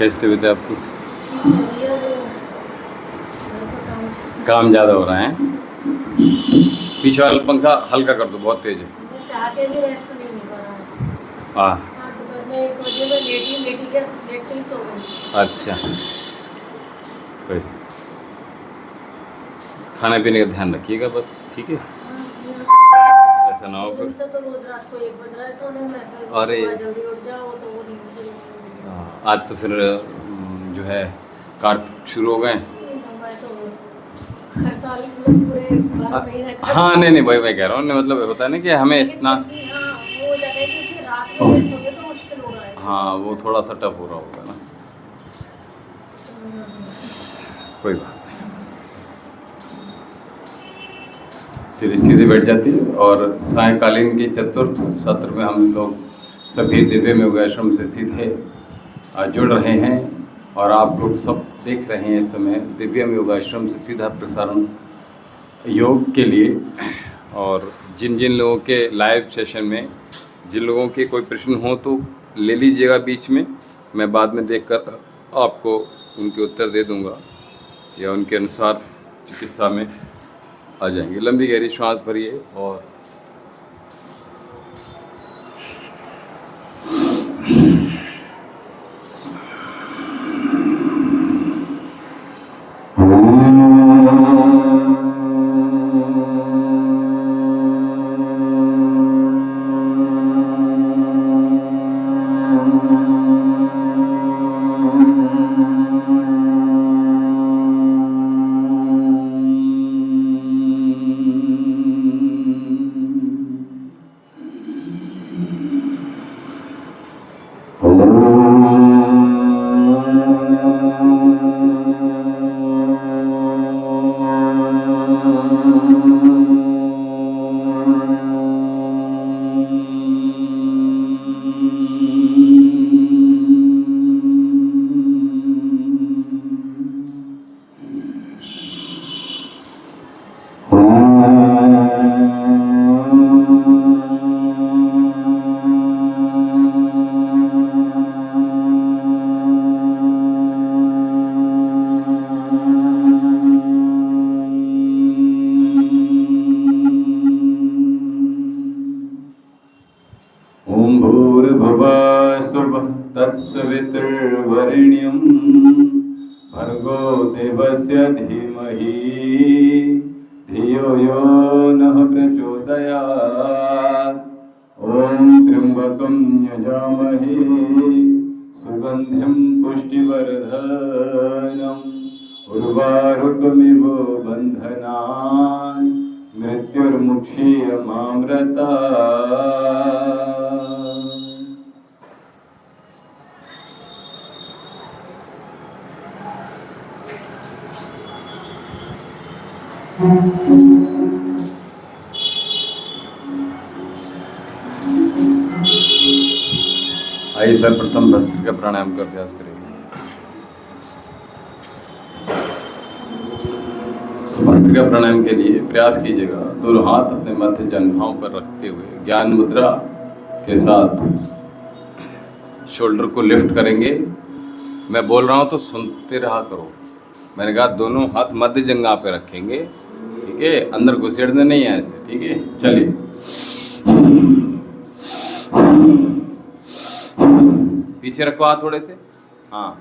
कैसी तबीयत है आपकी? ठीक है भैया, वो घर का काम काम ज़्यादा हो रहा है? पीछे वाला पंखा हल्का कर दो, बहुत तेज है। मैं चाह के भी रेस्ट नहीं मिल पा रहा है। हाँ। हाँ, दोपहर में 1 बजे में लेटी के सो गई। अच्छा, कोई खाने पीने का ध्यान रखिएगा बस, ठीक है? हाँ भैया, ऐसा ना हो 2 फिर। दिन से तो रोज रात को 1 बज रहा है सोने में, फिर अरे सुबह जल्दी उठ जाओ तो वो नींद पूरी नहीं होती। आज तो फिर जो है कार्तिक शुरू हो गए। मैं तो हर साल मतलब पूरे 12 महीने हाँ, नहीं नहीं, वही मैं कह रहा हूँ, नहीं, मतलब होता है ना कि हमें लेकिन स्नान। फिर भी हाँ, वो हो जाता है क्योंकि रात में लेट सोते तो मुश्किल हो रहा है हाँ, सुबह वो उठना। थोड़ा सा टफ हो रहा होगा ना। कोई बात नहीं, चलिए सीधे बैठ जाती है। और सायंकालीन के चतुर्थ सत्र में हम लोग सभी दिव्य में आश्रम से सीधे जुड़ रहे हैं। और आप लोग सब देख रहे हैं इस समय दिव्य में योगाश्रम से सीधा प्रसारण योग के लिए। और जिन जिन लोगों के लाइव सेशन में जिन लोगों के कोई प्रश्न हो तो ले लीजिएगा बीच में, मैं बाद में देखकर आपको उनके उत्तर दे दूंगा या उनके अनुसार चिकित्सा में आ जाएंगे। लंबी गहरी श्वास भरिए और ओम भूर्भुवः स्वः तत्सवितुर्वरेण्यं भर्गो देवस्य धीमहि धियो यो नः प्रचोदयात्। ओम त्र्यंबकं यजामहे सुगंधिं पुष्टिवर्धनम् उर्वारुकमिव बन्धनान् मृत्युर्मुक्षीयमामृतात्। आइए सर्वप्रथम भस्त्रिका का प्राणायाम का अभ्यास करेंगे। भस्त्रिका प्राणायाम के लिए प्रयास कीजिएगा दोनों हाथ अपने मध्य जंघाओं पर रखते हुए ज्ञान मुद्रा के साथ शोल्डर को लिफ्ट करेंगे। मैं बोल रहा हूँ तो सुनते रहा करो। मैंने कहा दोनों हाथ मध्य जंघा पे रखेंगे, ठीक है? अंदर घुसेड़ने नहीं है ऐसे, ठीक है? चलिए, पीछे रखो हाथ थोड़े से। हाँ,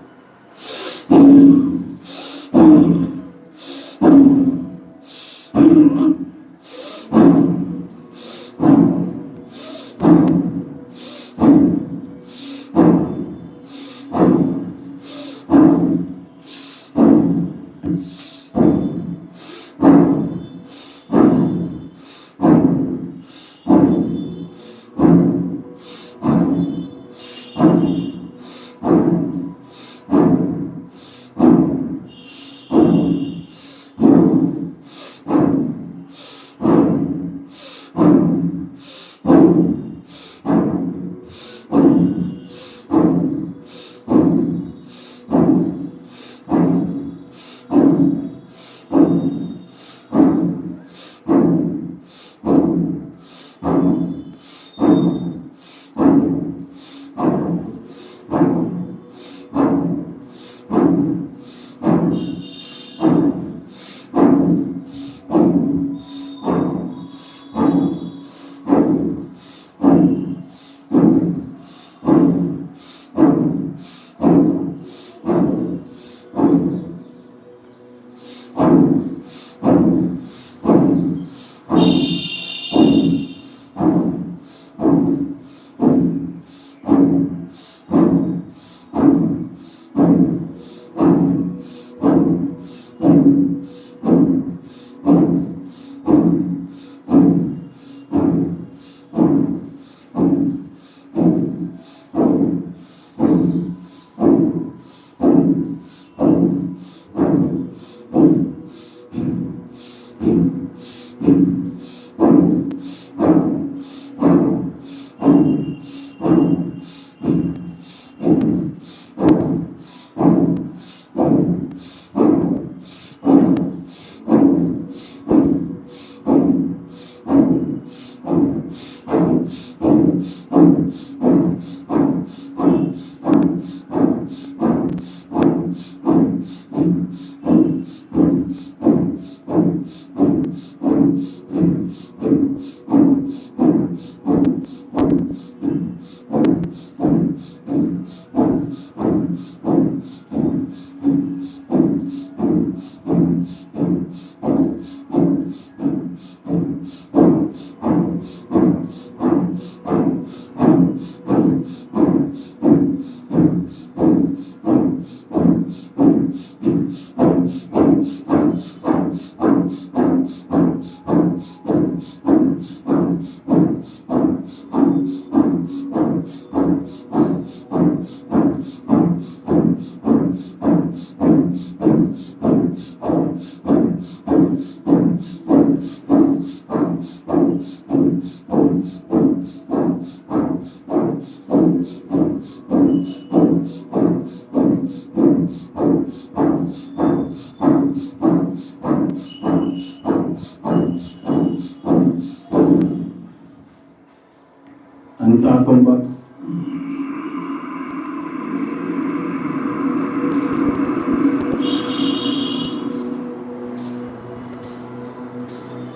अंताकुंभा।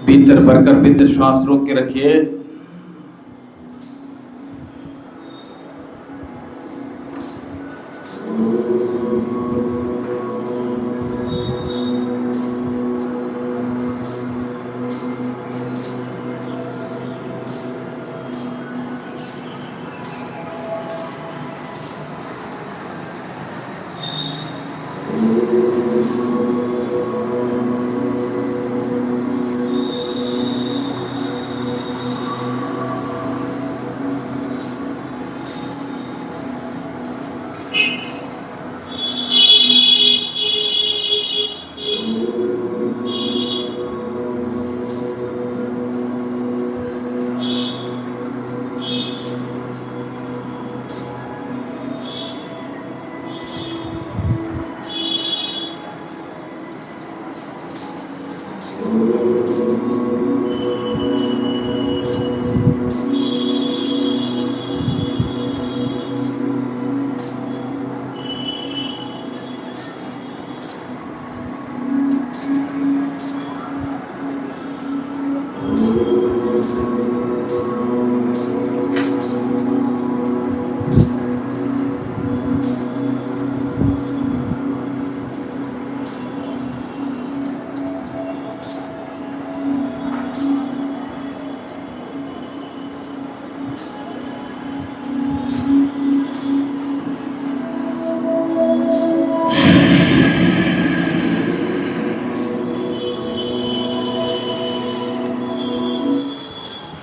भीतर भरकर भीतर श्वास रोक के रखिए।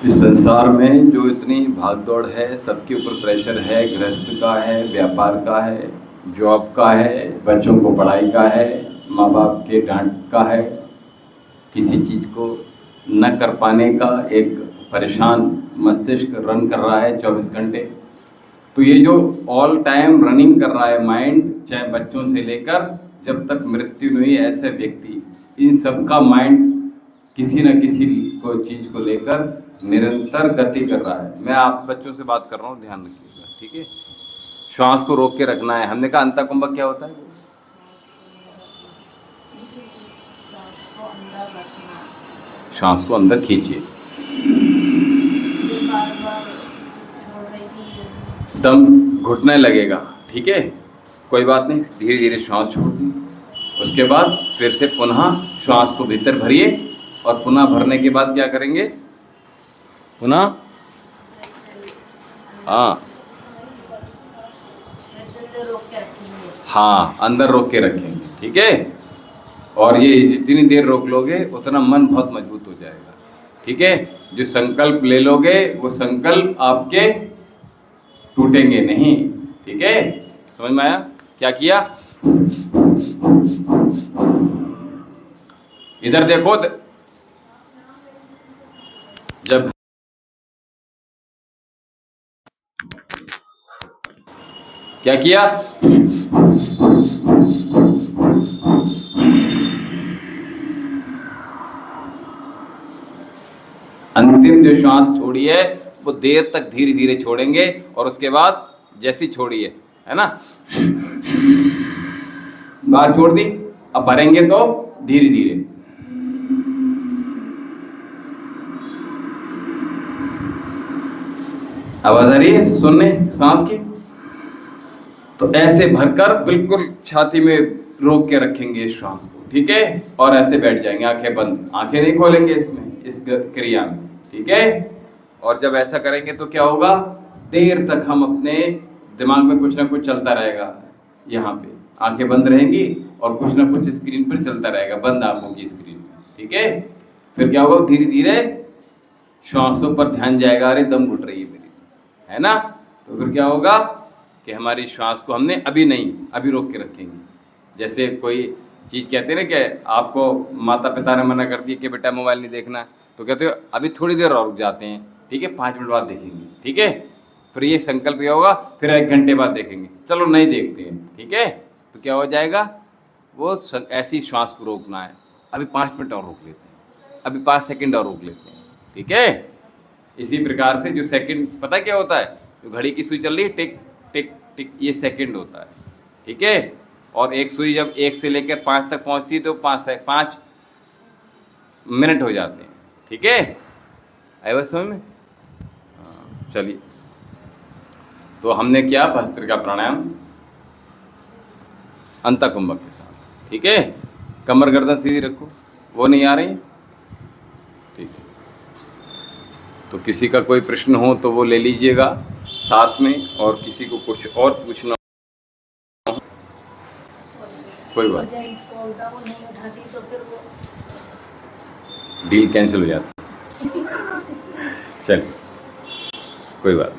इस संसार में जो इतनी भागदौड़ है, सबके ऊपर प्रेशर है, गृहस्थ का है, व्यापार का है, जॉब का है, बच्चों को पढ़ाई का है, माँ बाप के डांट का है, किसी चीज़ को न कर पाने का एक परेशान मस्तिष्क रन कर रहा है 24 घंटे। तो ये जो ऑल टाइम रनिंग कर रहा है माइंड, चाहे बच्चों से लेकर जब तक मृत्यु नहीं, ऐसे व्यक्ति, इन सब का माइंड किसी न किसी को चीज़ को लेकर निरंतर गति कर रहा है। मैं आप बच्चों से बात कर रहा हूँ, ध्यान रखिएगा, ठीक है। श्वास को रोक के रखना है। हमने कहा अंतःकुंभ क्या होता है? श्वास को अंदर खींचिए, दम घुटने लगेगा, ठीक है, कोई बात नहीं, धीरे धीरे श्वास छोड़ दीजिए। उसके बाद फिर से पुनः श्वास को भीतर भरिए और पुनः भरने के बाद क्या करेंगे? पुनः हाँ अंदर रोक के रखेंगे, ठीक है। और ये जितनी देर रोक लोगे उतना मन बहुत मजबूत हो जाएगा, ठीक है। जो संकल्प ले लोगे वो संकल्प आपके टूटेंगे नहीं, ठीक है। समझ में आया क्या किया? इधर देखो, जब क्या किया? अंतिम जो श्वास छोड़ी है वो देर तक धीरे धीरे छोड़ेंगे, और उसके बाद जैसी छोड़ी है ना, बाहर छोड़ दी, अब भरेंगे तो धीरे धीरे। आवाज आ रही है सुनने सांस की? तो ऐसे भरकर बिल्कुल छाती में रोक के रखेंगे इस श्वास को, ठीक है, और ऐसे बैठ जाएंगे, आंखें बंद, आंखें नहीं खोलेंगे इसमें, इस क्रिया में, ठीक है। और जब ऐसा करेंगे तो क्या होगा, देर तक हम अपने दिमाग में कुछ ना कुछ चलता रहेगा, यहाँ पे आंखें बंद रहेंगी और कुछ ना कुछ स्क्रीन पर चलता रहेगा, बंद आंखों की स्क्रीन, ठीक है। फिर क्या होगा, धीरे धीरे श्वासों पर ध्यान जाएगा, अरे दम घुट रही है मेरी, है ना। तो फिर क्या होगा कि हमारी श्वास को हमने अभी नहीं, अभी रोक के रखेंगे। जैसे कोई चीज़ कहते हैं ना कि आपको माता पिता ने मना कर दिया कि बेटा मोबाइल नहीं देखना, तो कहते हो अभी थोड़ी देर और रुक जाते हैं, ठीक है, 5 मिनट बाद देखेंगे, ठीक है। फिर ये संकल्प ये होगा, फिर 1 घंटे बाद देखेंगे, चलो नहीं देखते हैं, ठीक है। तो क्या हो जाएगा, वो ऐसी श्वास को रोकना है, अभी 5 मिनट और रोक लेते हैं, अभी 5 सेकंड और रोक लेते हैं, ठीक है। इसी प्रकार से जो सेकंड, पता क्या होता है, जो घड़ी की सुई चल रही है टिक टिक टिक, ये सेकंड होता है, ठीक है। और एक सुई जब 1 से लेकर 5 तक पहुंचती है तो 5 मिनट हो जाते हैं, ठीक है। आए बस समझ में? हाँ, चलिए। तो हमने किया भस्त्रिका प्राणायाम अंतकुंभक के साथ, ठीक है। कमर गर्दन सीधी रखो, वो नहीं आ रही है, ठीक है। तो किसी का कोई प्रश्न हो तो वो ले लीजिएगा साथ में, और किसी को कुछ और पूछना कोई बात, डील कैंसिल हो जाती, चलिए कोई बात नहीं।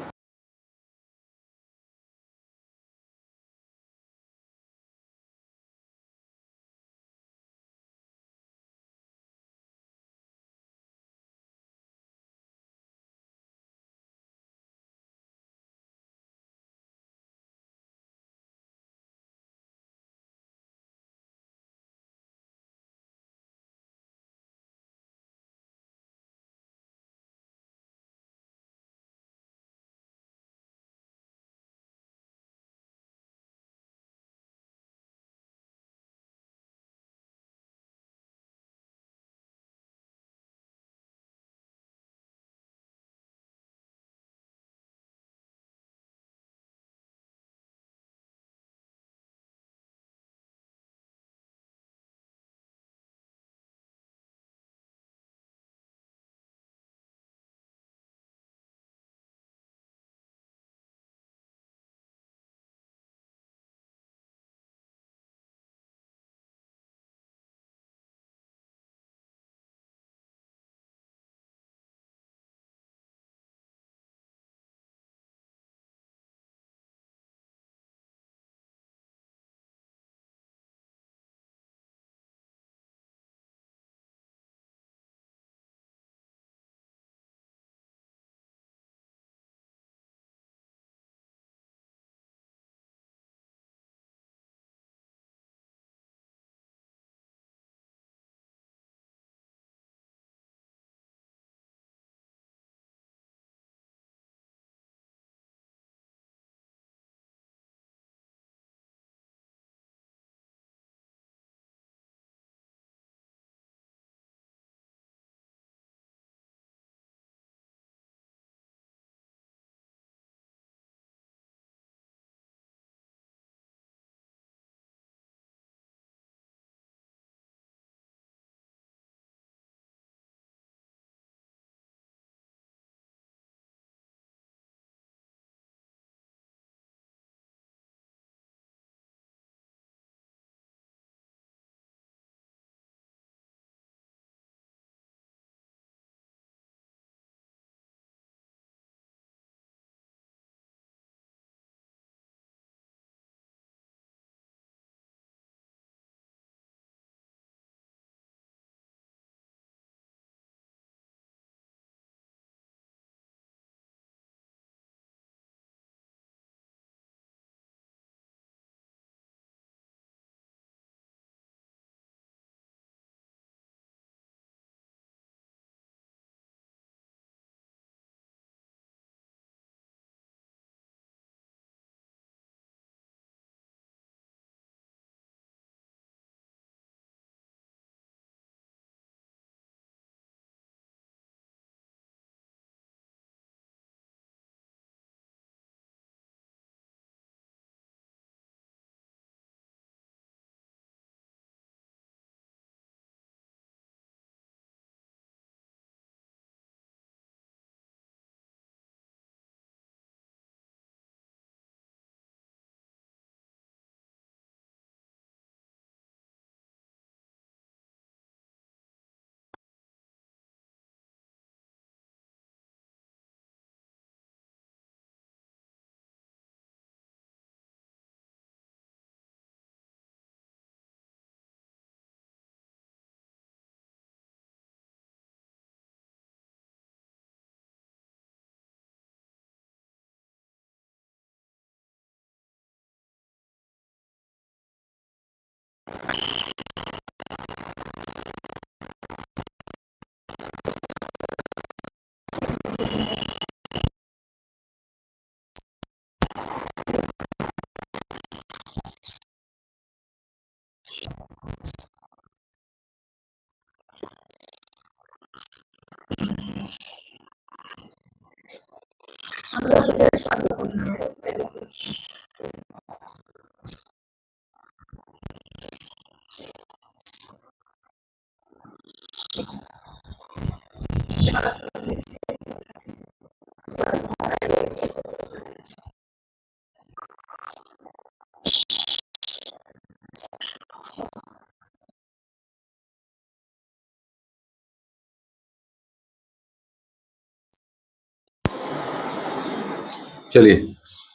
चलिए,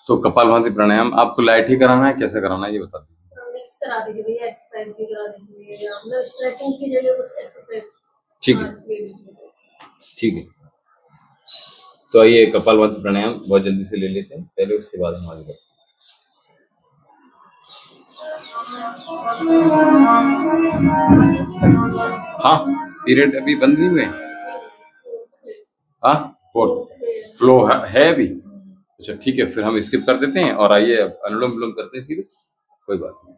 तो कपालभाति प्राणायाम आपको लाइट ही कराना है, कैसे कराना है ये बता दीजिए। मिक्स करा दीजिए भैया, एक्सरसाइज भी करा दीजिए भैया, मतलब स्ट्रेचिंग की जगह कुछ एक्सरसाइज। ठीक है, ठीक है। तो आइए कपालभाति प्राणायाम बहुत जल्दी से ले लेते हैं पहले, उसके बाद हम आगे बढ़ते हैं। हाँ, पीरियड अभी बंद नहीं हुए। हाँ, फोर्थ फ्लो है अभी। अच्छा ठीक है, फिर हम स्किप कर देते हैं और आइए अब अनुलोम विलोम करते हैं सीधे, कोई बात नहीं।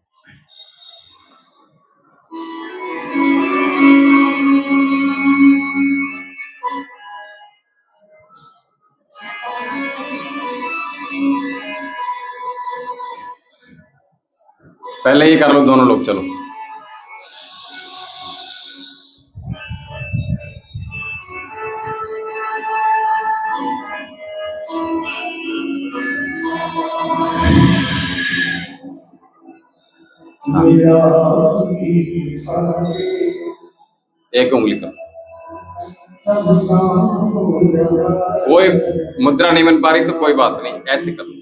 पहले ये कर लो दोनों लोग, चलो। एक उंगली कर, कोई मुद्रा नहीं बन पा रही तो कोई बात नहीं, ऐसे कर लो।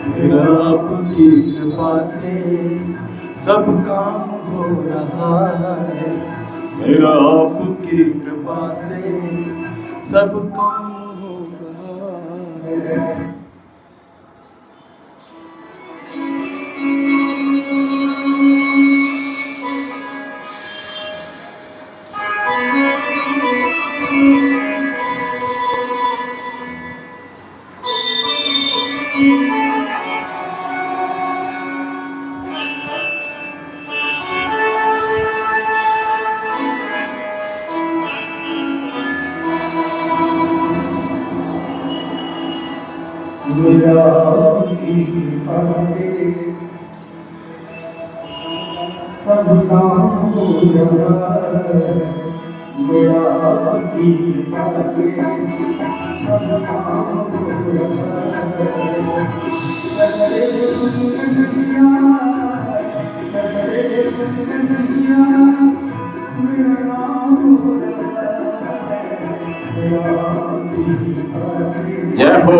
मेरा आपकी कृपा से सब काम हो रहा है, मेरा आपकी कृपा से सब काम हो रहा है। जय हो।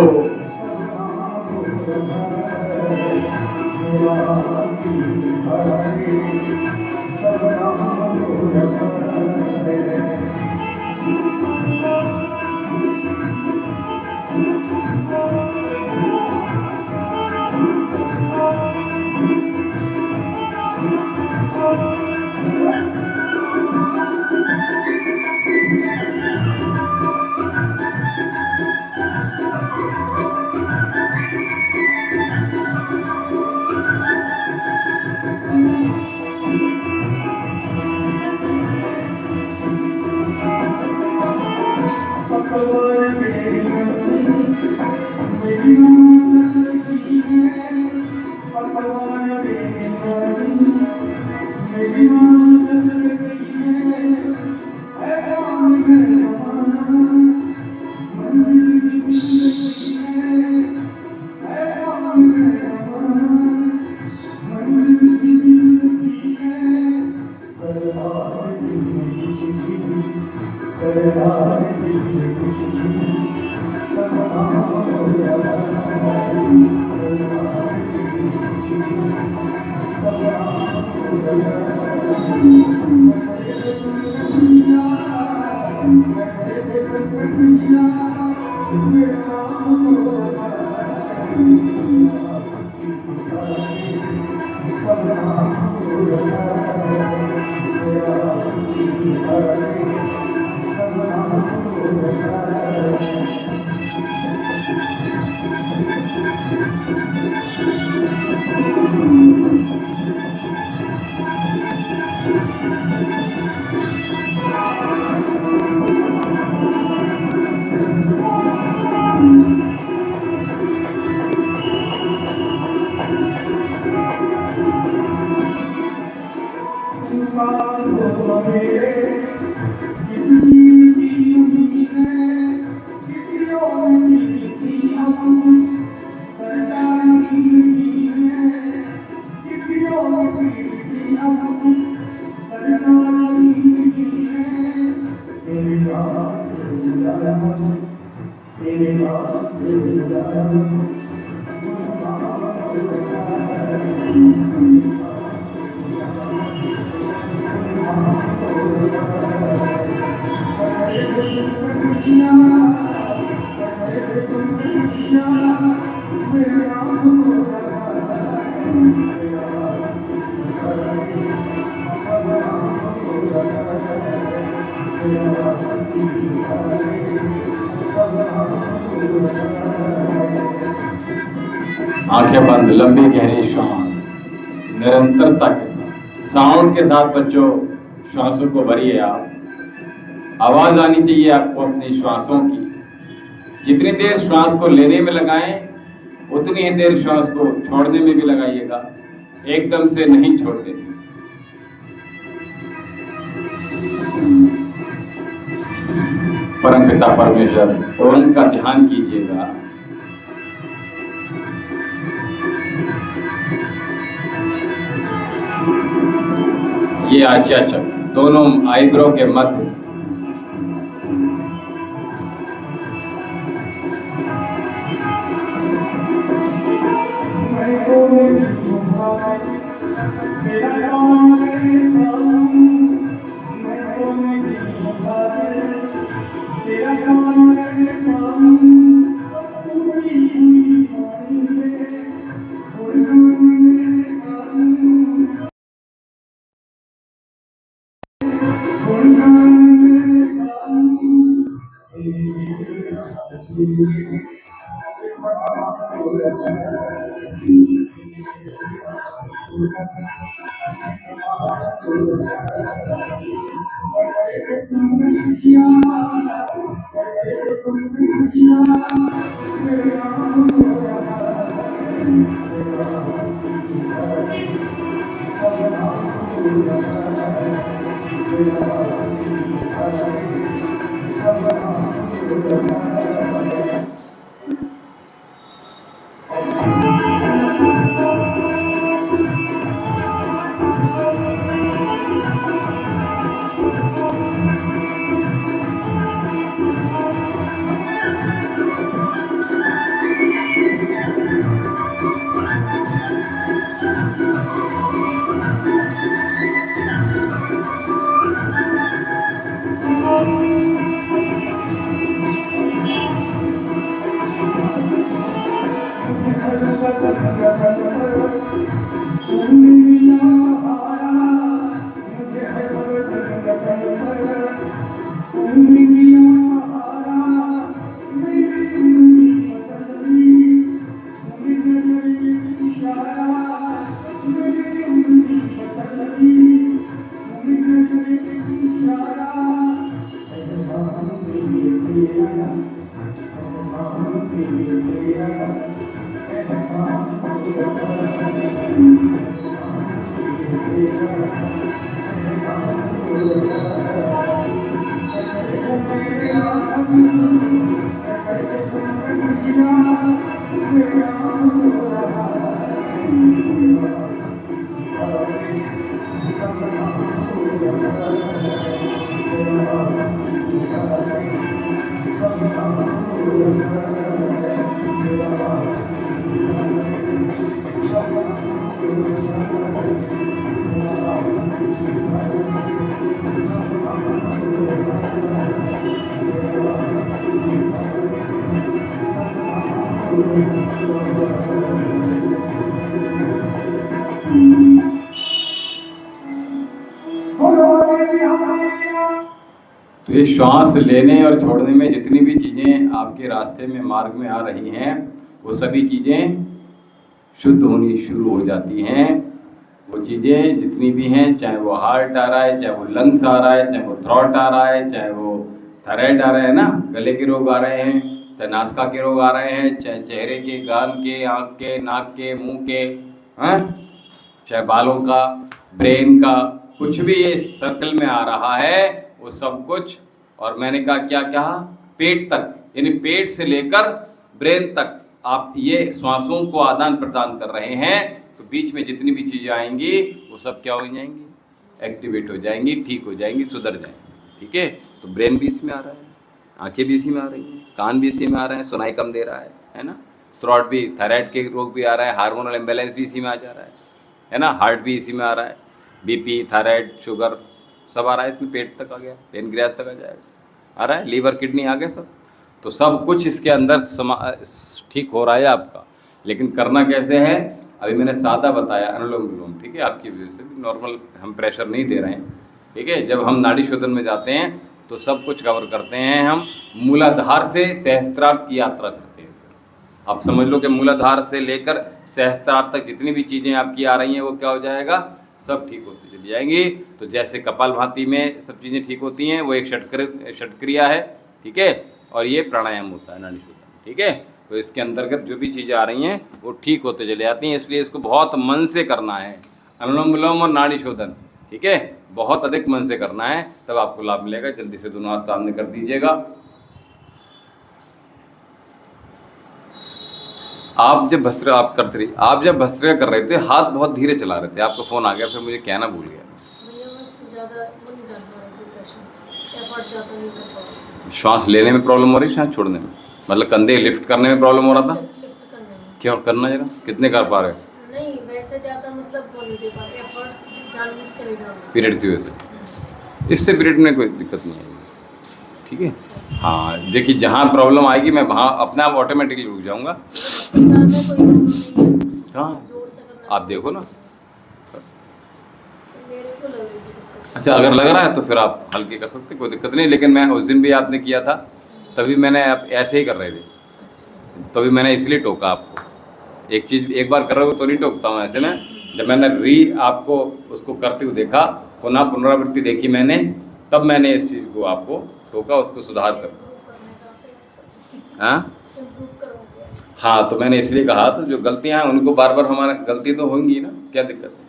आंखें बंद, लंबी गहरी श्वास निरंतरता के साथ, साउंड के साथ बच्चों श्वासों को भरिए। आप आवाज आनी चाहिए आपको अपनी श्वासों की। जितनी देर श्वास को लेने में लगाएं उतनी ही देर श्वास को छोड़ने में भी लगाइएगा, एकदम से नहीं छोड़ देना। परमपिता परमेश्वर उनका ध्यान कीजिएगा। ये आज्ञा चक्र दोनों आईब्रो के मध्य तो ये श्वास लेने और छोड़ने में जितनी भी चीज़ें आपके रास्ते में मार्ग में आ रही हैं, वो सभी चीज़ें शुद्ध होनी शुरू हो जाती हैं। वो चीज़ें जितनी भी हैं, चाहे वो हार्ट आ रहा है, चाहे वो लंग्स आ रहा है, चाहे वो थ्रॉट आ रहा है, चाहे वो थायराइड आ रहा है ना, गले के रोग आ रहे हैं, चाहे नासका के रोग आ रहे हैं, चाहे चेहरे के, कान के, आँख के, नाक के, मुंह के, हैं, चाहे बालों का, ब्रेन का, कुछ भी ये सर्कल में आ रहा है वो सब कुछ। और मैंने कहा क्या कहा, पेट तक, यानी पेट से लेकर ब्रेन तक आप ये श्वासों को आदान प्रदान कर रहे हैं, तो बीच में जितनी भी चीज़ें आएंगी वो सब क्या हो जाएंगी, एक्टिवेट हो जाएंगी, ठीक हो जाएंगी, सुधर जाएंगी। ठीक है, तो ब्रेन भी इसमें आ रहा है, आंखें भी इसी में आ रही हैं, कान भी इसी में आ रहे हैं, सुनाई कम दे रहा है ना, थ्रॉट भी, थायराइड के रोग भी आ रहा है, हार्मोनल इम्बैलेंस भी इसी में आ जा रहा है ना, हार्ट भी इसी में आ रहा है, बीपी, थायराइड, शुगर सब आ रहा है इसमें, पेट तक आ गया, पेनक्रियास तक आ जाएगा, आ रहा है, लीवर, किडनी आ गए सब। तो सब कुछ इसके अंदर ठीक हो रहा है आपका। लेकिन करना कैसे है, अभी मैंने सादा बताया, अनुलोम विलोम। ठीक है, आपकी वजह से भी नॉर्मल, हम प्रेशर नहीं दे रहे हैं। ठीक है, जब हम नाड़ी शोधन में जाते हैं तो सब कुछ कवर करते हैं। हम मूलाधार से सहस्त्रार्थ की यात्रा करते हैं। आप समझ लो कि मूलाधार से लेकर सहस्त्रार्थ तक जितनी भी चीज़ें आपकी आ रही हैं वो क्या हो जाएगा, सब ठीक होती चली जाएंगी। तो जैसे कपालभाति में सब चीज़ें ठीक होती हैं, वो एक षटक्रिया है। ठीक है, और ये प्राणायाम होता है नाड़ी शोधन। ठीक है, तो इसके अंतर्गत जो भी चीज़ें आ रही हैं वो ठीक होते चले जाती हैं, इसलिए इसको बहुत मन से करना है, अनुलोम विलोम और नाड़ी शोधन। ठीक है, बहुत अधिक मन से करना है, तब आपको लाभ मिलेगा। जल्दी से दोनों हाथ सामने कर दीजिएगा। आप जब भस्त्रिका जब भस्त्रिका कर रहे थे, हाथ बहुत धीरे चला रहे थे, आपका फ़ोन आ गया, फिर मुझे कहना भूल गया। श्वास लेने में प्रॉब्लम हो रही है, श्वास छोड़ने में, मतलब कंधे लिफ्ट करने में प्रॉब्लम हो रहा था। क्यों करना जरा, कितने कर पा रहे हो? नहीं, वैसे ज़्यादा मतलब वो नहीं दे पा रहे, एफर्ट जानबूझ के नहीं डाल रहे। पीरियड की वजह से, इससे पीरियड में कोई दिक्कत नहीं आएगी। ठीक है, हाँ, देखिए जहाँ प्रॉब्लम आएगी मैं वहाँ अपने आप ऑटोमेटिकली रुक जाऊँगा। हाँ, आप देखो ना। अच्छा, अगर लग रहा है तो फिर आप हल्के कर सकते, कोई दिक्कत नहीं। लेकिन मैं उस दिन भी आपने किया था, तभी मैंने आप ऐसे ही कर रहे थे, तभी मैंने इसलिए टोका आपको। एक चीज़ एक बार कर रहे हो तो नहीं टोकता हूँ ऐसे में। जब मैंने आपको उसको करते हुए देखा, पुनरावृत्ति देखी मैंने, तब मैंने इस चीज़ को आपको टोका, उसको सुधार कर। हाँ, तो मैंने इसलिए कहा, तो जो गलतियाँ हैं उनको बार बार, हमारा गलती तो होंगी ना, क्या दिक्कत है।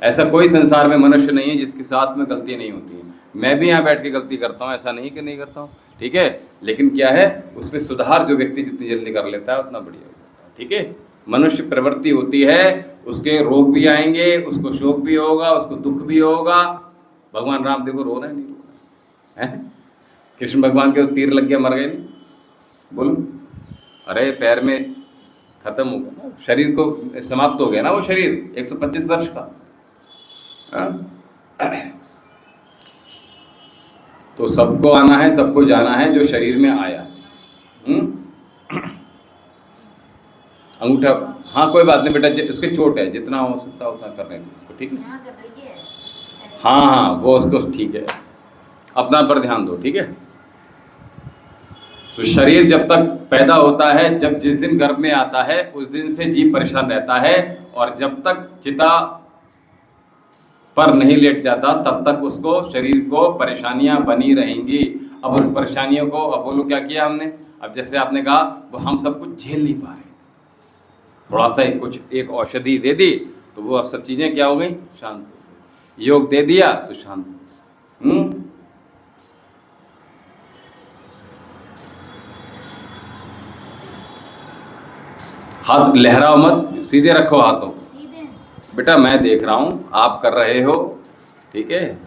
ऐसा कोई संसार में मनुष्य नहीं है जिसके साथ में गलती नहीं होती है। मैं भी यहाँ बैठ के गलती करता हूँ, ऐसा नहीं कि नहीं करता हूँ। ठीक है, लेकिन क्या है, उसमें सुधार जो व्यक्ति जितनी जल्दी कर लेता है उतना बढ़िया हो जाता है। ठीक है, मनुष्य प्रवृत्ति होती है, उसके रोग भी आएंगे, उसको शोक भी होगा, उसको दुख भी होगा। भगवान राम देखो रो रहे हैं, नहीं रो रहे हैं। कृष्ण भगवान के तीर लग गया, मर गए नहीं, बोलो। अरे पैर में खत्म हो गया ना, शरीर को समाप्त हो गया ना वो शरीर, 125 वर्ष का। तो सबको आना है, सबको जाना है, जो शरीर में आया। अंगूठा, हाँ कोई बात नहीं बेटा, उसके चोट है, जितना हो सकता उतना कर रहे हैं उसको। ठीक है, हाँ, वो उसको ठीक है, अपना पर ध्यान दो। ठीक है, तो शरीर जब तक पैदा होता है, जिस दिन गर्भ में आता है, उस दिन से जीव परेशान रहता है, और जब तक चिता पर नहीं लेट जाता तब तक उसको, शरीर को परेशानियां बनी रहेंगी। अब उस परेशानियों को, अब बोलो क्या किया हमने, अब जैसे आपने कहा, वो हम सब कुछ झेल नहीं पा रहे, थोड़ा सा एक औषधि दे दी तो वो अब सब चीज़ें क्या हो गई, शांत हो गई। योग दे दिया तो शांत। हाथ लहराओ मत, सीधे रखो हाथों, बेटा मैं देख रहा हूँ आप कर रहे हो। ठीक है,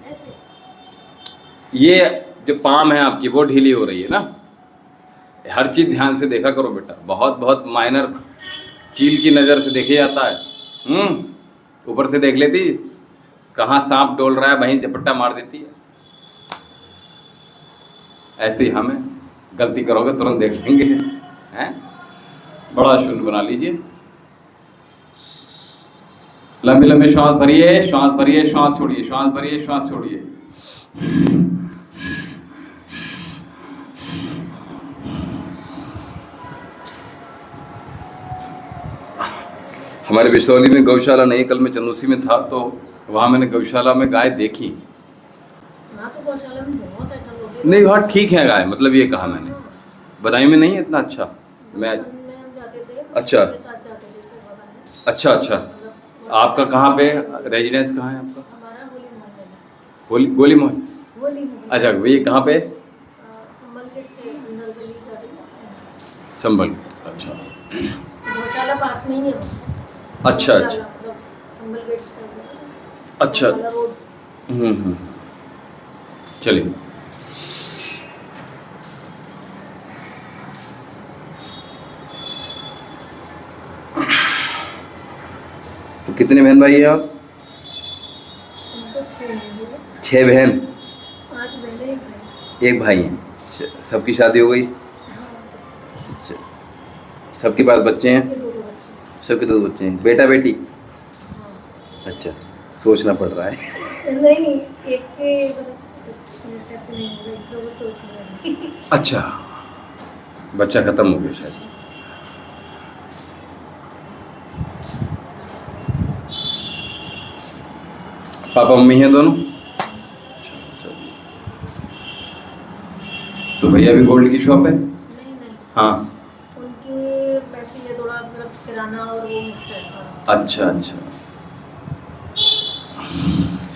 ये जो पाम है आपकी वो ढीली हो रही है ना, हर चीज़ ध्यान से देखा करो बेटा, बहुत बहुत माइनर चील की नज़र से देखे जाता है। ऊपर से देख लेती, कहाँ सांप डोल रहा है वहीं झपट्टा मार देती है। ऐसे ही हमें गलती करोगे तुरंत देख लेंगे, हैं? बड़ा शून्य बना लीजिए। लंबी लंबी श्वास भरिए, श्वास भरिए, श्वास छोड़िए, श्वास भरिए, श्वास छोड़िए। हमारे बिसौली में गौशाला नहीं, कल मैं चंदूसी में था तो वहाँ मैंने गौशाला में गाय देखी। हाँ तो गौशाला में बहुत अच्छा लोग नहीं वहाँ ठीक है गाय, मतलब ये कहा मैंने, बदायूं में नहीं है इतना अच्छा। मैं जाते थे, अच्छा। उनके साथ जाते थे, सब पता है। अच्छा अच्छा। मतलब आपका कहाँ पे रेजिडेंस कहाँ है आपका? हमारा होली मोहल्ले में, गोली मोहन। होली मोहल्ले, अच्छा ये कहाँ पे? संभल गेट से अंदर गली जाते हैं। संभल। अच्छा गौशाला पास में ही है वो। अच्छा गौशाला, अच्छा मतलब संभल गेट से अच्छा। गौशाला रोड। चलिए। तो कितने बहन भाई हैं आप? उनको 6 हैं, 6 बहन, 5 बहनें, 1 भाई। 1 भाई हैं। अच्छा, सबकी शादी हो गई? हाँ, सब अच्छा, सबके पास बच्चे हैं? ये 2 बच्चे। सबके 2 बच्चे हैं, बेटा बेटी? हाँ। अच्छा, सोचना पड़ रहा है। नहीं, एक के मतलब सेट नहीं हो गई, 2 सोच रही। अच्छा, बच्चा खत्म हो गया शायद। पापा मम्मी हैं दोनों? तो भैया भी गोल्ड की शॉप है? नहीं, हाँ। उनके पैसे ये थोड़ा मतलब किराना और वो मिक्स है सारा। अच्छा अच्छा,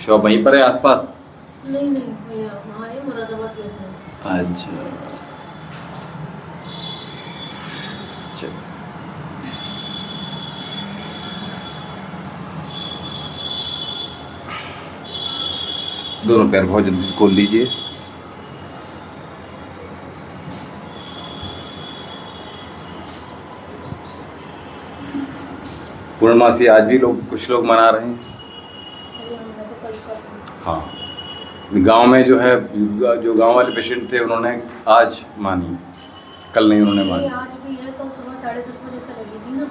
शॉप वहीं पर है आसपास? नहीं भैया वहाँ है मुरादाबाद गेट में। अच्छा चलो। दोनों पैर बहुत जल्दी से खोल लीजिए। पूर्णमासी आज भी कुछ लोग मना रहे हैं। भैया हमने तो कल कर हाँ, गांव में जो है, जो गांव वाले पेशेंट थे उन्होंने आज मानी, कल नहीं उन्होंने ये मानी। आज भी है, कल सुबह 10:30 बजे से लगी थी ना,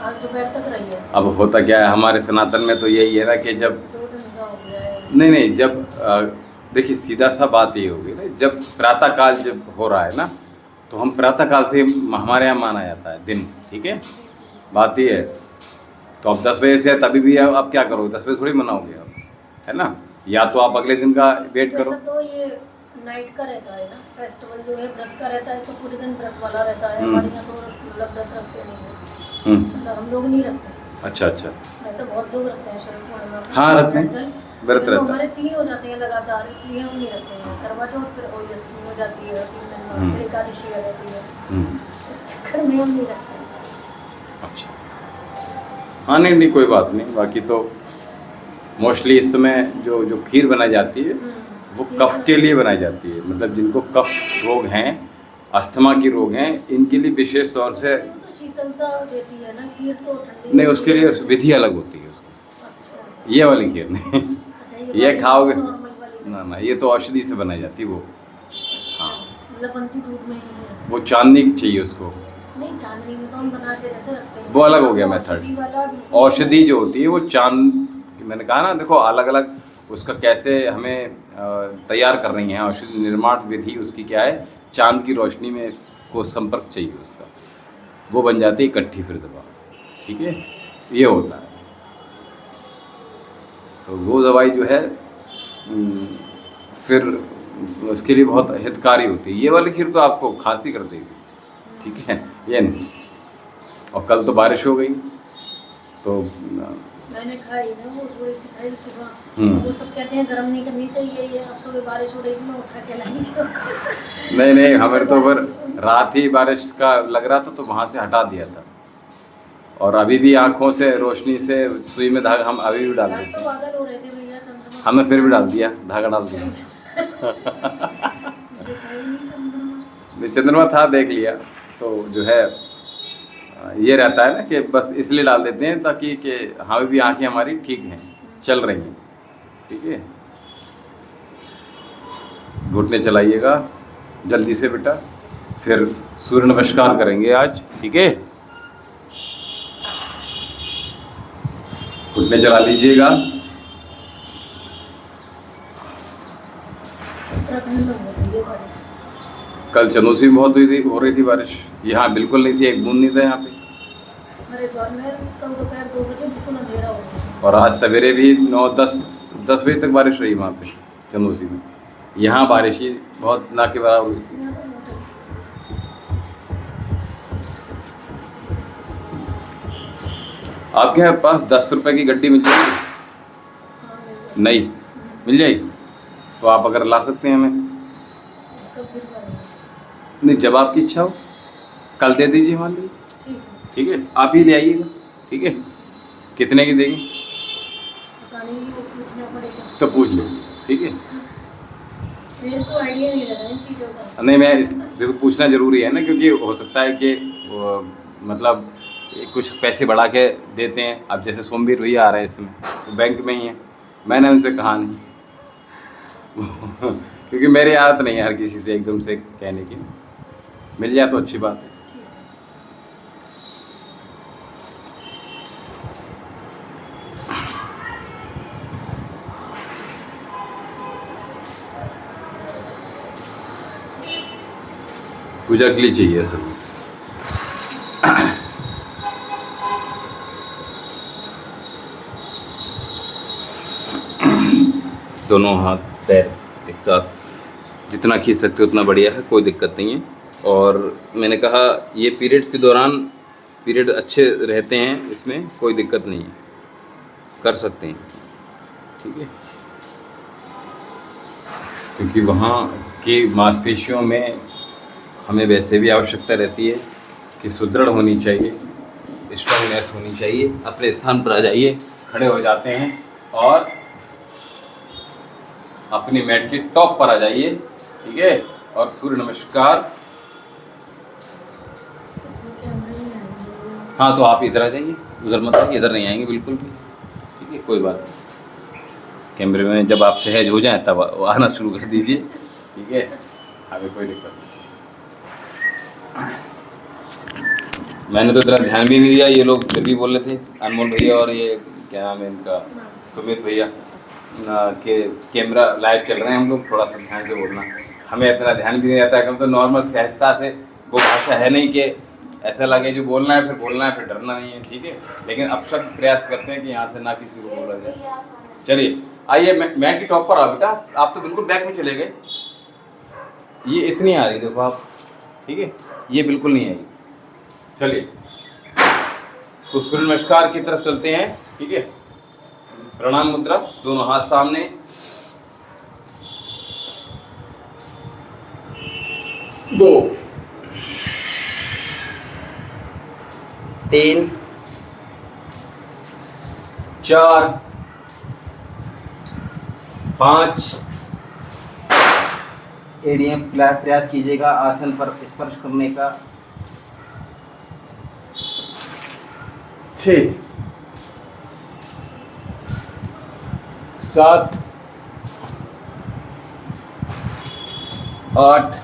आज दोपहर तक रही है। अब होता क्या है हमारे सनातन में, तो यही है ना कि जब 2 दिन का हो गया है। नहीं जब देखिए सीधा सा बात ये होगी ना, जब प्रातः काल जब हो रहा है ना, तो हम प्रातः काल से हमारे यहाँ माना जाता है दिन, ठीक है, बात ये है। तो अब 10 बजे से है, तभी भी आप क्या करोगे, 10 बजे थोड़ी मनाओगे आप, है ना, या तो आप अगले दिन का वेट करो। वैसे तो ये नाइट का रहता है ना, फेस्टिवल जो है व्रत का रहता है, तो पूरे दिन व्रत वाला रहता है। हमारे यहाँ तो मतलब व्रत रखते नहीं है, मतलब हम लोग नहीं रखते। अच्छा अच्छा। वैसे बहुत लोग रखते हैं शरद पूर्णिमा को। हाँ रखते हैं, व्रत तो रहता है। हमारे 3 हो जाते हैं लगातार, इसलिए हम नहीं रखते हैं। करवा चौथ फिर और अष्टमी हो जाती है, 3 दिन बाद फिर एकादशी आ जाती है, इस चक्कर में हम नहीं रखते। अच्छा हाँ, नहीं कोई बात नहीं। बाकी तो मोस्टली इस समय जो खीर बनाई जाती है वो कफ के लिए बनाई जाती है, मतलब जिनको कफ रोग हैं, अस्थमा की रोग हैं, इनके लिए विशेष तौर से। वो तो शीतलता देती है ना खीर, तो ठंडी नहीं, उसके लिए विधि अलग होती है उसकी, अच्छा ये वाली खीर नहीं। अच्छा, ये खाओगे नॉर्मल वाली ना, ये तो औषधि से बनाई जाती है वो। हाँ, मतलब बनती दूध में ही है। वो चांदनी चाहिए उसको, नहीं, चांदनी में तो हम बना के जैसे रखते हैं, वो अलग हो गया औषधि वाला मेथड। बिल्कुल औषधि जो होती है वो चांद, मैंने कहा ना, देखो अलग अलग उसका कैसे हमें तैयार कर रही हैं औषधि निर्माण विधि, उसकी क्या है, चांद की रोशनी में को संपर्क चाहिए उसका, वो बन जाती है इकट्ठी फिर दवा, ठीक है, ये होता है। तो वो दवाई जो है फिर उसके लिए बहुत हितकारी होती है। ये वाली खीर तो आपको खांसी कर देगी, ठीक है, ये नहीं। और कल तो बारिश हो गई तो मैंने खाई ना, वो थोड़ी सी खाई सुबह, वो सब कहते हैं गर्म नहीं करनी चाहिए ये, अब सुबह बारिश हो रही थी, मैं उठा के लाई जो। नहीं हमारे तो पर रात ही बारिश का लग रहा था तो वहाँ से हटा दिया था, और अभी भी आँखों से रोशनी से सुई में धागा हम अभी भी डाल देते तो हैं, बादल हो रहे थे भैया, चंद्रमा हमने फिर भी डाल दिया, धागा डाल दिया। मुझे खाई नहीं चंद्रमा। चंद्रमा था, देख लिया, तो जो है ये रहता है ना कि बस इसलिए डाल देते हैं ताकि कि हमें भी आंखें हमारी ठीक हैं, चल रही हैं, ठीक है, घुटने चलाइएगा जल्दी से बेटा। फिर सूर्य नमस्कार करेंगे आज, ठीक है। घुटने चला लीजिएगा। उत्तराखंड में हो रही है बारिश। कल चनौसी में बहुत हो रही थी बारिश, यहाँ बिल्कुल नहीं थी, एक बूंद नहीं था यहाँ पे। हरिद्वार में कल दोपहर 2 बजे बिल्कुल अंधेरा हो गया। और आज सवेरे भी 9-10 बजे तक बारिश रही वहाँ पे चनौसी में। यहाँ बारिश ही बहुत ना के बराबर हुई थी। यहाँ तो बहुत है। आपके पास 10 रुपए की गड्डी मिल जाएगी? हाँ, मिल नहीं मिल जाएगी, तो आप अगर ला सकते हैं हमें। गया। कब भिजवा देंगे? नहीं, जब आपकी इच्छा हो कल दे दीजिए मान लीजिए, ठीक है। ठीक है। आप ही ले आइएगा, ठीक है। कितने की देंगे पता नहीं, वो पूछना पड़ेगा। तो पूछ लो, ठीक है। मेरे को आइडिया नहीं लगा इन चीज़ों का। नहीं, मैं देखो पूछना ज़रूरी है ना, क्योंकि हो सकता है कि मतलब ये कुछ पैसे बढ़ा के देते हैं। अब जैसे सोमवीर भैया आ रहे हैं इस समय, तो बैंक में ही है, मैंने उनसे कहा नहीं क्योंकि मेरी आदत नहीं है हर किसी से एकदम से कहने की। मिल जाए तो अच्छी बात है। ठीक है। पूजा के लिए चाहिए सब। दोनों हाथ पैर एक साथ जितना खींच सकते हो उतना बढ़िया है, कोई दिक्कत नहीं है। और मैंने कहा ये पीरियड्स के दौरान पीरियड अच्छे रहते हैं, इसमें कोई दिक्कत नहीं है, कर सकते हैं इसमें, ठीक है। क्योंकि वहाँ की मांसपेशियों में हमें वैसे भी आवश्यकता रहती है कि सुदृढ़ होनी चाहिए, स्ट्रॉन्गनेस होनी चाहिए। अपने स्थान पर आ जाइए, खड़े हो जाते हैं और अपनी मैट के टॉप पर आ जाइए, ठीक है। और सूर्य नमस्कार। इसमें कैमरे नहीं आएंगे। हाँ, तो आप इधर आ जाइए, उधर मत आइए, इधर नहीं आएंगे बिल्कुल भी, ठीक है, कोई बात नहीं। कैमरे में जब आप सहज हो जाएं तब आना शुरू कर दीजिए, ठीक है, हमें कोई दिक्कत नहीं। मैंने तो इतना ध्यान भी नहीं दिया, ये लोग फिर भी बोल रहे थे, अनमोल भैया और ये क्या नाम है इनका, सुमित भैया, के कैमरा लाइव चल रहे हैं, हम लोग थोड़ा सा ध्यान से बोलना। हमें इतना ध्यान भी नहीं रहता है, हम तो नॉर्मल सहजता से, वो भाषा है नहीं कि ऐसा लगे जो बोलना है फिर डरना नहीं है, ठीक है। लेकिन अब सब प्रयास करते हैं कि यहाँ से ना किसी को बोला जाए। चलिए आइए, मैट की टॉप पर आओ बेटा। आप तो बिल्कुल बैक में चले गए, ये इतनी आ रही देखो आप, ठीक है, ये बिल्कुल नहीं आई। चलिए तो सूर्य नमस्कार की तरफ चलते हैं, ठीक है। प्रणाम मुद्रा, दोनों हाथ सामने, दो, तीन, चार, पाँच। एडीएम प्रयास कीजिएगा आसन पर स्पर्श करने का। 6, 7, 8,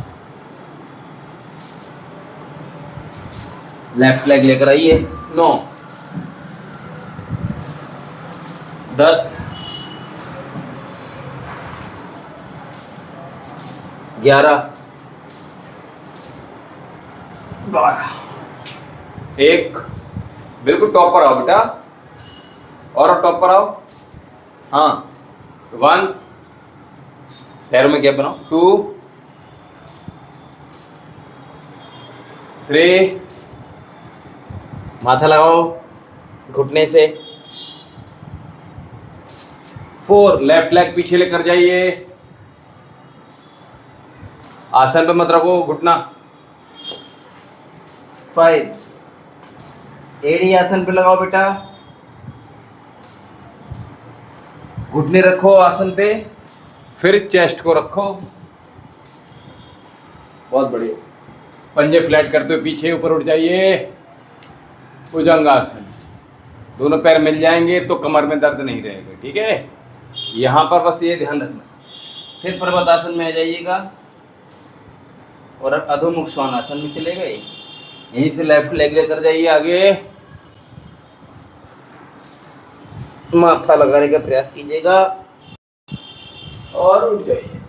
लेफ्ट लेग लेकर आइए, 9, 10, 11, 12। एक, बिल्कुल टॉप पर आओ बेटा, और टॉप पर आओ। हाँ, 1, पैरों में गैप बनाओ, 2, 3, माथा लगाओ घुटने से, 4, लेफ्ट लेग पीछे लेकर जाइए, आसन पे मत रखो घुटना। 5, एडी आसन पे लगाओ बेटा, घुटने रखो आसन पे, फिर चेस्ट को रखो, बहुत बढ़िया। पंजे फ्लैट करते हुए पीछे ऊपर उठ जाइए, भुजंगासन। दोनों पैर मिल जाएंगे तो कमर में दर्द नहीं रहेगा, ठीक है। यहाँ पर बस ये ध्यान रखना। फिर पर्वतासन में आ जाइएगा और अधोमुख श्वानासन में चले गए। यहीं से लेफ्ट लेग लेकर जाइए आगे, माथा लगाने का प्रयास कीजिएगा और उठ जाइए।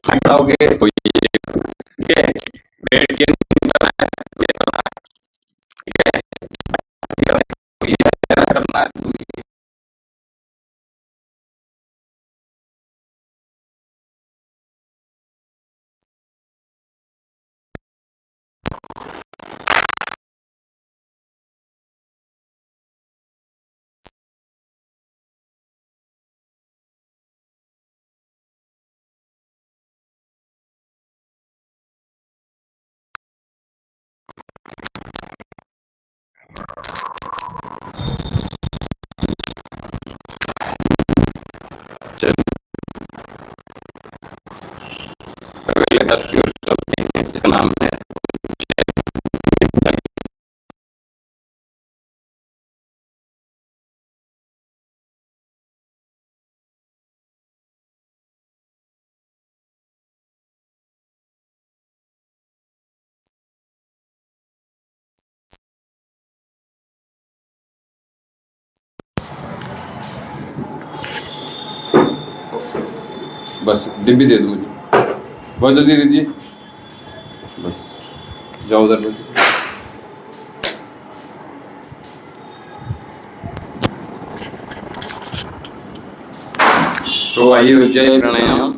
बढ़ाओगे तो ये वेट गेन करना है, ये करना है, ठीक है, तो ये करना है तो ये इसका नाम है बस डिब्बी दे दो मुझे, बहुत जल्दी दीजिए, बस जाओ उधर बैठो। तो आइए उज्जैन प्राणायाम।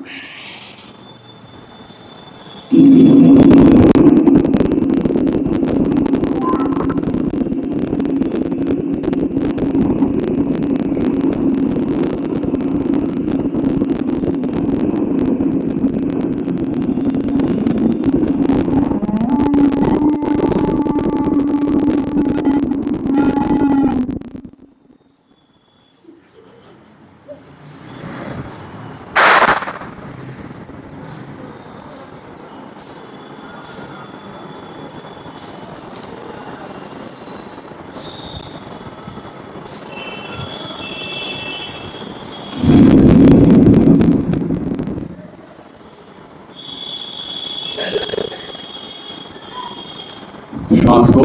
श्वास को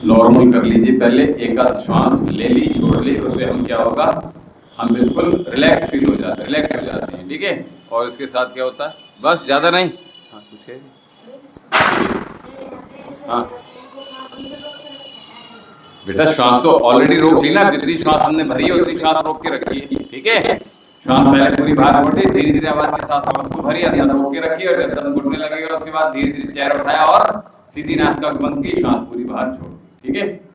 नॉर्मल कर लीजिए, पहले एक आध श्वास ले ली, छोड़ ली, उससे हम क्या होगा, हम बिल्कुल रिलैक्स फील हो जाते हैं, रिलैक्स हो जाते हैं, ठीक है। और इसके साथ क्या होता है, बस ज़्यादा नहीं, हाँ कुछ है, हाँ बेटा श्वास तो ऑलरेडी रोक ली ना, जितनी श्वास हमने भरी है उतनी श्वास रोक के रखी है, ठीक है। श्वास पहले पूरी बाहर छोड़ी, धीरे धीरे आवाज के साथ श्वास को भरी, अंदर रोक के रखी, और जब दम घुटने लगेगा उसके बाद धीरे धीरे चेहरा उठाया और सीधी नासिका बंद की, श्वास पूरी बाहर छोड़, ठीक है।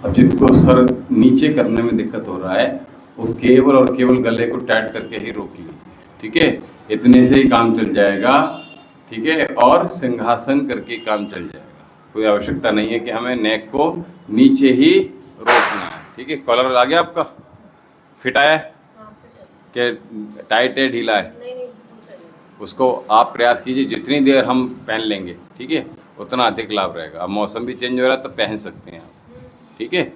अब जिनको सर नीचे करने में दिक्कत हो रहा है वो केवल और केवल गले को टाइट करके ही रोक लीजिए, ठीक है। इतने से ही काम चल जाएगा, ठीक है। और सिंहासन करके काम चल जाएगा, कोई आवश्यकता नहीं है कि हमें नेक को नीचे ही रोकना है, ठीक है। कॉलर आ गया आपका, फिट आया है कि टाइट है, ढीला है? नहीं, उसको आप प्रयास कीजिए, जितनी देर हम पहन लेंगे, ठीक है, उतना अधिक लाभ रहेगा। अब मौसम भी चेंज हो रहा है तो पहन सकते हैं आप, ठीक है।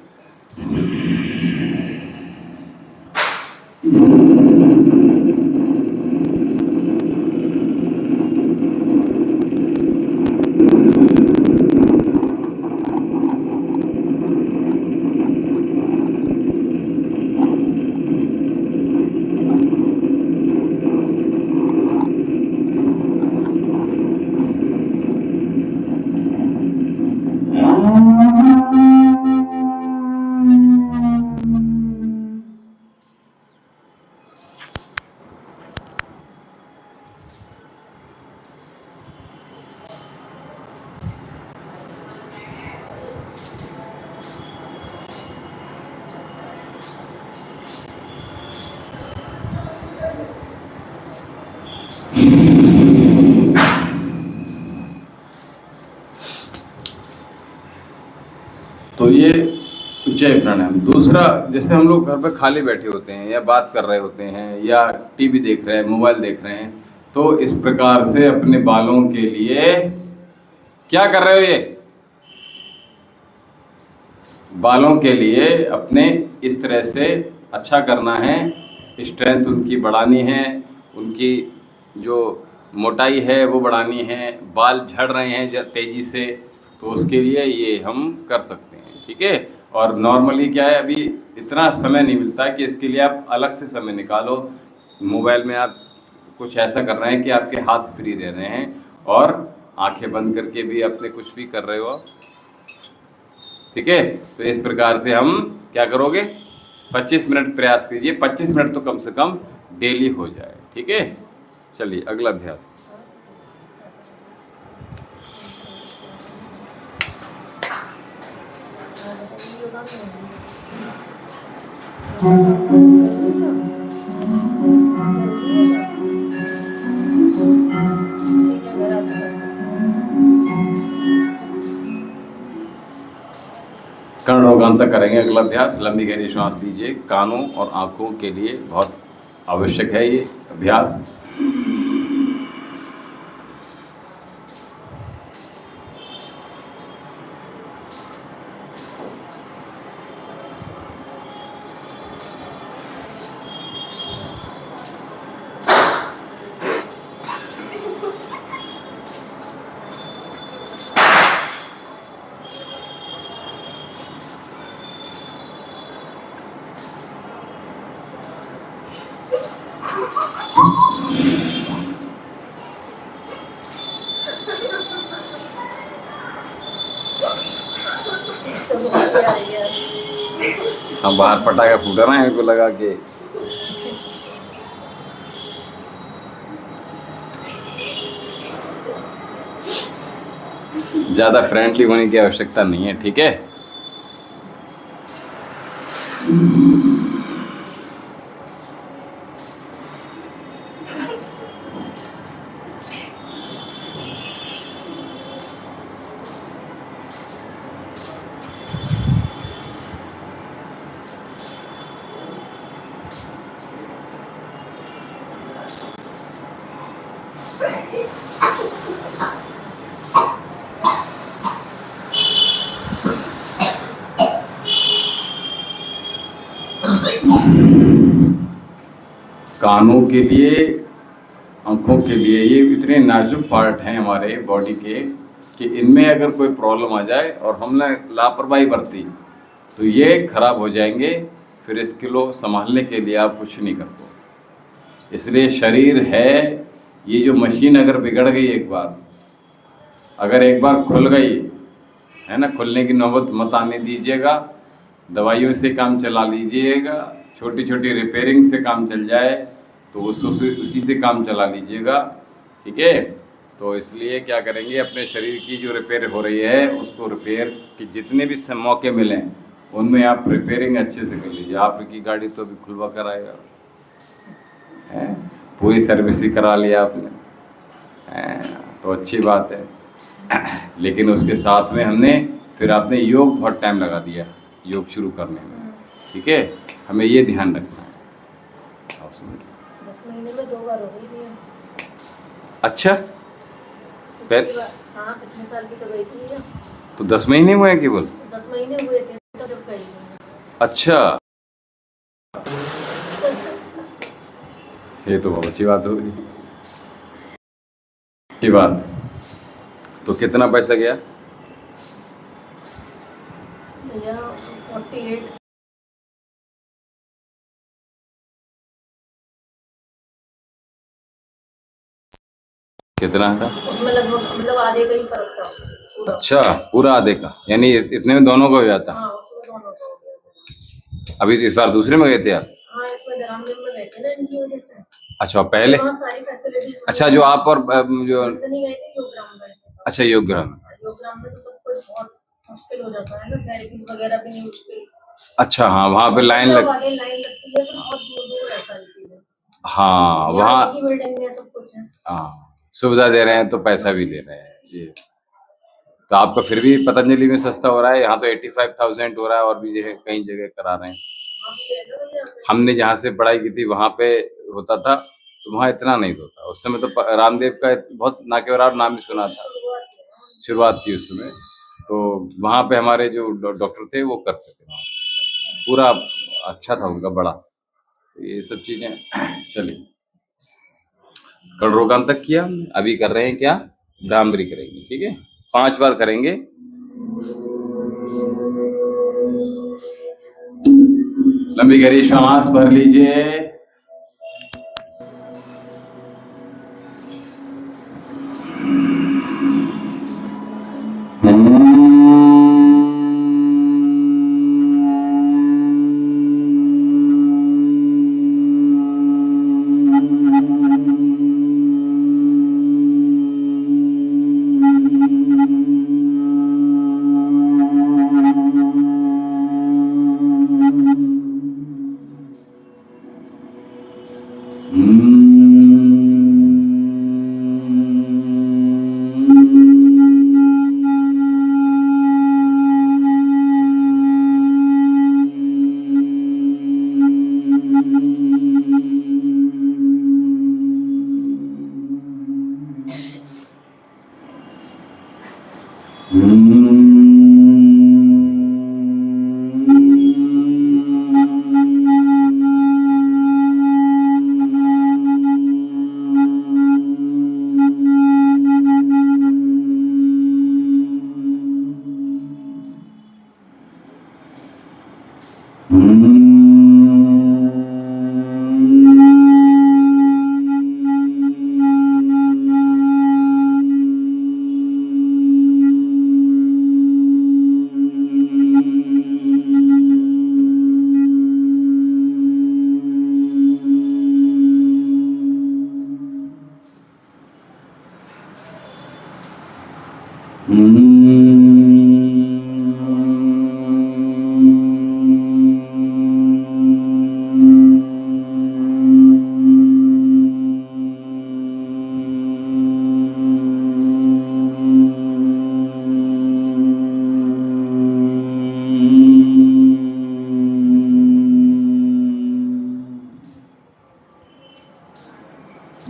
तो ये उज्जैन प्राणायाम। दूसरा, जैसे हम लोग घर पे खाली बैठे होते हैं या बात कर रहे होते हैं या टीवी देख रहे हैं, मोबाइल देख रहे हैं, तो इस प्रकार से अपने बालों के लिए क्या कर रहे हो, ये बालों के लिए अपने इस तरह से अच्छा करना है, स्ट्रेंथ उनकी बढ़ानी है, उनकी जो मोटाई है वो बढ़ानी है, बाल झड़ रहे हैं तेज़ी से, तो उसके लिए ये हम कर सकते हैं, ठीक है। और नॉर्मली क्या है, अभी इतना समय नहीं मिलता कि इसके लिए आप अलग से समय निकालो। मोबाइल में आप कुछ ऐसा कर रहे हैं कि आपके हाथ फ्री रह रहे हैं और आंखें बंद करके भी अपने कुछ भी कर रहे हो आप, ठीक है। तो इस प्रकार से हम क्या करोगे, 25 मिनट प्रयास कीजिए, 25 मिनट तो कम से कम डेली हो जाए, ठीक है। चलिए अगला अभ्यास। योगा में ठीक है, घर आके कर्ण रोगांतक करेंगे अगला अभ्यास। लंबी गहरी श्वास लीजिए। कानों और आँखों के लिए बहुत आवश्यक है ये अभ्यास। चलो हंसी आ रही है। हम बाहर पटाखा फूटा ना इनको लगा के। ज़्यादा फ्रेंडली होने की आवश्यकता नहीं है, ठीक है। कानों के लिए, आँखों के लिए, ये इतने नाजुक पार्ट हैं हमारे बॉडी के कि इनमें अगर कोई प्रॉब्लम आ जाए और हमने लापरवाही बरती तो ये खराब हो जाएंगे। फिर इसके लो संभालने के लिए आप कुछ नहीं कर पाओ। इसलिए शरीर है ये जो मशीन, अगर बिगड़ गई एक बार, अगर एक बार खुल गई है ना, खुलने की नौबत मत आने दीजिएगा। दवाइयों से काम चला लीजिएगा, छोटी छोटी रिपेयरिंग से काम चल जाए तो उसी से काम चला लीजिएगा, ठीक है। तो इसलिए क्या करेंगे, अपने शरीर की जो रिपेयर हो रही है उसको रिपेयर की जितने भी मौके मिलें उनमें आप रिपेयरिंग अच्छे से कर लीजिए। आपकी गाड़ी तो अभी खुलवा कर आएगा, हैं, पूरी सर्विसिंग करा लिया आपने, तो अच्छी बात है। लेकिन उसके साथ में हमने फिर आपने योग बहुत टाइम लगा दिया योग शुरू करने में, ठीक है। हमें ये ध्यान रखना है। 10 महीने में 2 बार हो गई थी। अच्छा, पिछली बार, हाँ पिछले साल की तो गई थी। तो 10 महीने हुए हैं केवल? 10 महीने हुए थे तो जब गई थी। अच्छा, ये तो बहुत अच्छी बात होगी, अच्छी बात। तो कितना पैसा गया? भैया 48। कितना था? उसमें लगभग मतलब आधे का ही फर्क था पूरा। अच्छा, पूरा आधे का, यानी इतने में दोनों का हो जाता। हाँ उसमें दोनों का हो गया। अभी इस बार दूसरे में गए थे आप? हाँ इसमें रामदेव में गए थे ना इनकी वजह से। अच्छा, पहले? वहाँ सारी फैसिलिटीज। अच्छा, जो आप और जो, नहीं गए थे योगग्राम गए थे। अच्छा योगग्राम। योगग्राम में तो सब कुछ बहुत मुश्किल हो जाता है ना, थेरेपी वगैरह भी नहीं मुश्किल। अच्छा, हाँ वहाँ पे लाइन लाइन लगती है, तो बहुत दूर दूर है सारी चीजें। हाँ वहाँ की बिल्डिंग में सब कुछ है। हाँ, सुविधा दे रहे हैं तो पैसा भी दे रहे हैं ये। तो आपका फिर भी पतंजलि में सस्ता हो रहा है, यहाँ तो 85,000 हो रहा है, और भी जो कई जगह करा रहे हैं। हमने जहाँ से पढ़ाई की थी वहाँ पे होता था, तो वहाँ इतना नहीं होता उस समय। तो रामदेव का बहुत ना के बराबर नाम भी सुना था, शुरुआत थी उस समय। तो वहाँ पे हमारे जो डॉक्टर थे वो करते थे, वहाँ पूरा अच्छा था उनका बड़ा। तो ये सब चीज़ें चलिए, कल रोगांतक किया, अभी कर रहे हैं क्या, भ्रामरी करेंगे, ठीक है। 5 बार करेंगे। लंबी गहरी श्वास भर लीजिए।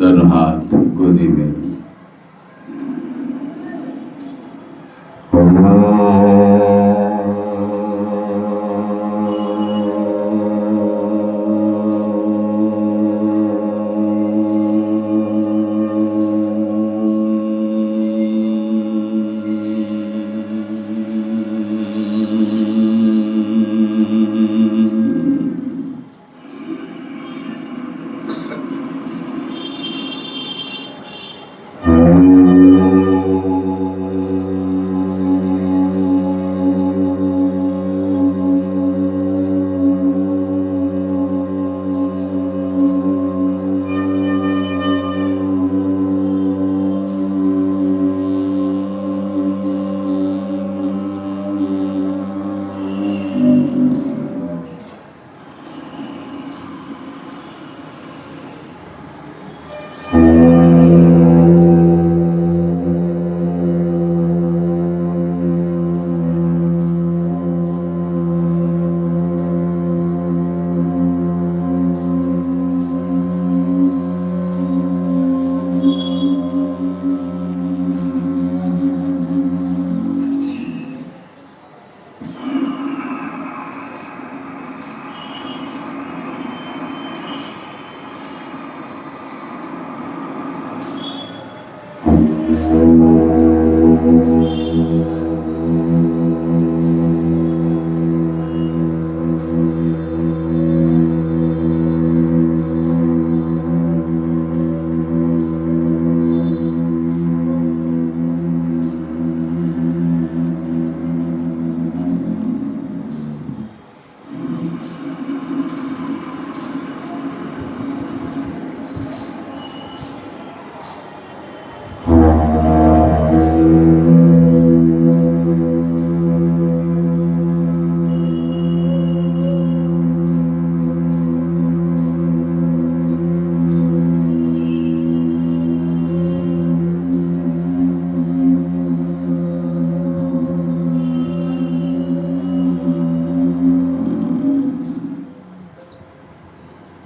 दोनों हाथ गोदी में।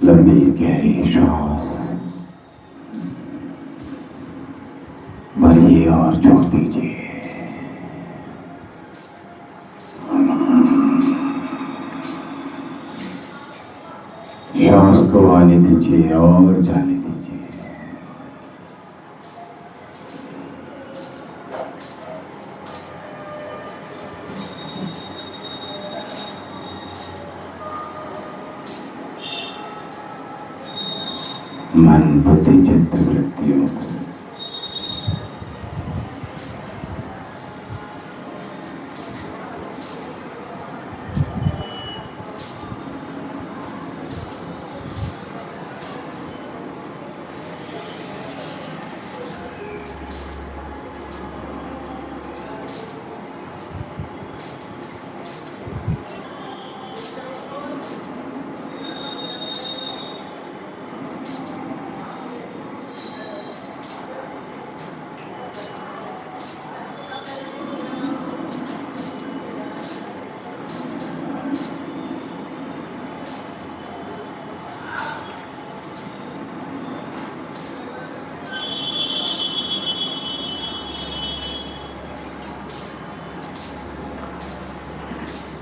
लंबी गहरी सांस भरिए और छोड़ दीजिए। सांस को आने दीजिए और जाने दीजिए। मन बुद्धि चित्त वृत्तियों को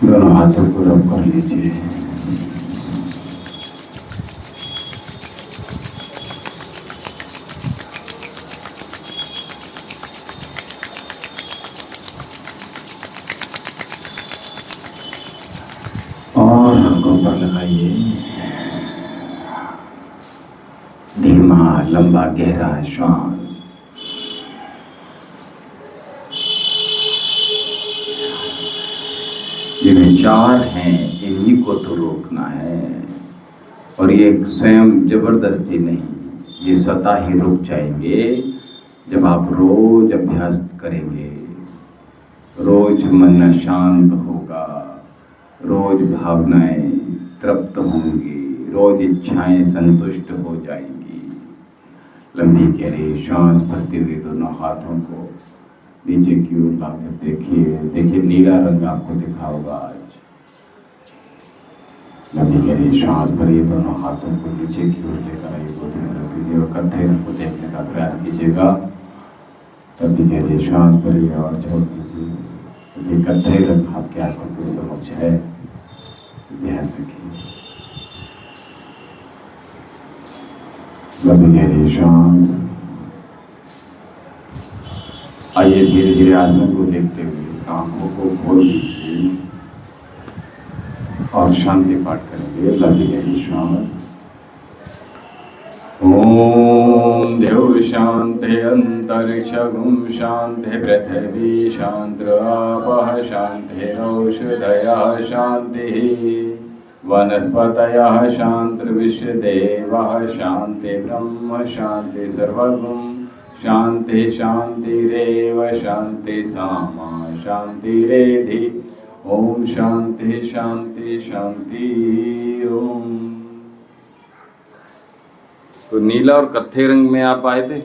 दोनों हाथों को रब कर लीजिए। और आंखों पर लगाइए। धीमा लंबा गहरा श्वास। ये विचार हैं, इन्हीं को तो रोकना है। और ये स्वयं जबरदस्ती नहीं, ये स्वतः ही रुक जाएंगे जब आप रोज अभ्यास करेंगे। रोज मन शांत होगा, रोज भावनाएं तृप्त होंगी, रोज इच्छाएं संतुष्ट हो जाएंगी। लंबी गहरी सांस भरते हुए दोनों हाथों को नीचे की ओर लाकर देखिए। देखिए नीला रंग आपको दिखा होगा आज। लंबी गहरी सांस भरिए, दोनों हाथों को नीचे की ओर लेकर आइए, गोदी में रख दीजिए और कत्थे रंग को देखने का प्रयास कीजिएगा। लंबी गहरी सांस भरिए और छोड़ दीजिए। ये कत्थे रंग आपके आंखों के समक्ष है, ध्यान रखिए। लंबी गहरी सांस। आइए धीरे धीरे आसन को देखते हुए आंखों को खोल दीजिए और शांति पाठ करेंगे। लंबी गहरी सांस। ओम देव शांति अंतरिक्षगुम शांति पृथ्वी शांति आपः शांति औषधयः शांति वनस्पतयः शांति विश्वदेवः शांति ब्रह्म शांति सर्वगुण शांति शांतिरेव शांति सामा शांतिरेधि। ओम शांति शांति शांति ओम। तो नीला और कत्थे रंग में आप आए थे।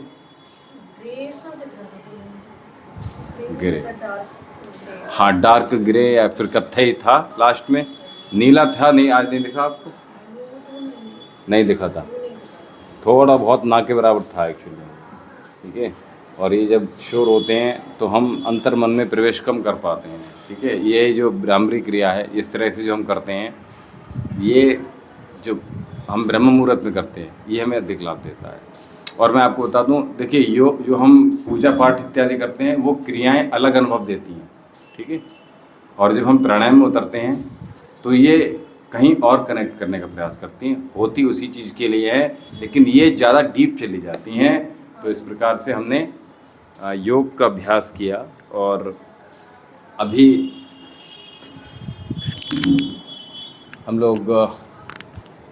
ग्रे, हाँ डार्क ग्रे या फिर कत्थई था लास्ट में। नीला था नहीं, आज नहीं दिखा आपको? नहीं दिखा था, थोड़ा बहुत ना के बराबर था एक्चुअली, ठीक है। और ये जब शोर होते हैं तो हम अंतर मन में प्रवेश कम कर पाते हैं, ठीक है। ये जो ब्राह्मरी क्रिया है, इस तरह से जो हम करते हैं, ये जो हम ब्रह्म मुहूर्त में करते हैं, ये हमें अधिक लाभ देता है। और मैं आपको बता दूं, देखिए योग जो हम पूजा पाठ इत्यादि करते हैं, वो क्रियाएं अलग अनुभव देती हैं, ठीक है। और जब हम प्राणायाम में उतरते हैं तो ये कहीं और कनेक्ट करने का प्रयास करती हैं, होती उसी चीज़ के लिए है, लेकिन ये ज़्यादा डीप चली जाती हैं। तो इस प्रकार से हमने योग का अभ्यास किया और अभी हम लोग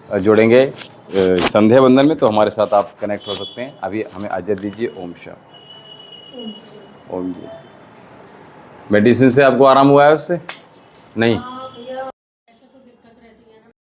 जुड़ेंगे संध्या वंदन में, तो हमारे साथ आप कनेक्ट हो सकते हैं। अभी हमें आज्ञा दीजिए। ओम शांति। ओम जी। मेडिसिन से आपको आराम हुआ है उससे? नहीं।